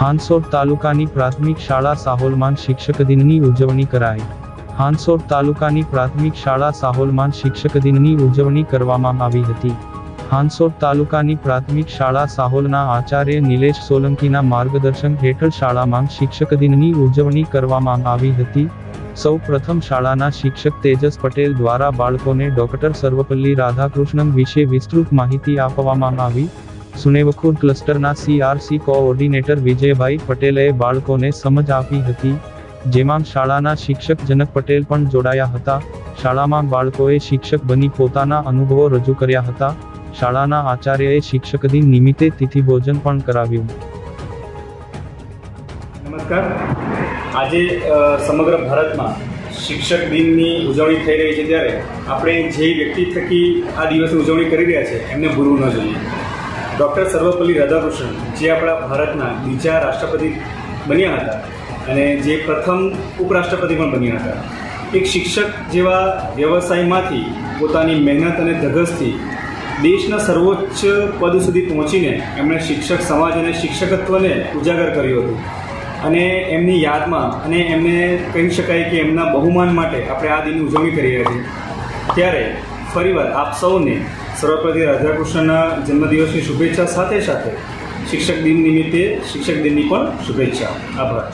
હાંસોટ તાલુકાની પ્રાથમિક શાળા સાહોલમાં શિક્ષક દિનની ઉજવણી કરાઈ। હાંસોટ તાલુકાની પ્રાથમિક શાળા સાહોલમાં શિક્ષક દિનની ઉજવણી કરવામાં આવી હતી। હાંસોટ તાલુકાની પ્રાથમિક શાળા સાહોલના આચાર્ય નિલેશ સોલંકીના માર્ગદર્શન હેઠળ શાળામાં શિક્ષક દિનની ઉજવણી કરવામાં આવી હતી। સૌ પ્રથમ શાળાના શિક્ષક તેજસ પટેલ દ્વારા બાળકોને ડોક્ટર સર્વપલ્લી રાધાકૃષ્ણન વિશે વિસ્તૃત માહિતી આપવામાં આવી। સુનેવખુર્દ ક્લસ્ટરના CRC કોઓર્ડિનેટર વિજયભાઈ પટેલે બાળકોને સમજ આપી હતી, જેમાં શાળાના શિક્ષક જનક પટેલ પણ જોડાયા હતા। શાળામાં બાળકોએ શિક્ષક બની પોતાના અનુભવો રજૂ કર્યા હતા। શાળાના આચાર્યએ શિક્ષક દિન નિમિત્તે તિથિ ભોજન પણ કરાવ્યું। નમસ્કાર। આજે સમગ્ર ભારતમાં શિક્ષક દિનની ઉજવણી થઈ રહી છે, ત્યારે આપણે જે વ્યક્તિ થકી આ દિવસની ઉજવણી કરી રહ્યા છે એમને ભૂલવું ન જોઈએ। ડૉક્ટર સર્વપલ્લી રાધાકૃષ્ણન, જે આપણા ભારતના બીજા રાષ્ટ્રપતિ બન્યા હતા અને જે પ્રથમ ઉપરાષ્ટ્રપતિ પણ બન્યા હતા, એક શિક્ષક જેવા વ્યવસાયમાંથી પોતાની મહેનત અને ધગશથી દેશના સર્વોચ્ચ પદ સુધી પહોંચીને એમણે શિક્ષક સમાજ અને શિક્ષકત્વને ઉજાગર કર્યું હતું। અને એમની યાદમાં અને એમને કહી શકાય કે એમના બહુમાન માટે આપણે આ દિનની ઉજવણી કરી રહ્યા છીએ। ત્યારે ફરીવાર આપ સૌને સર્વપલ્લી રાધાકૃષ્ણના જન્મદિવસની શુભેચ્છા સાથે સાથે શિક્ષક દિન નિમિત્તે શિક્ષક દિનની પણ શુભેચ્છા। આભાર।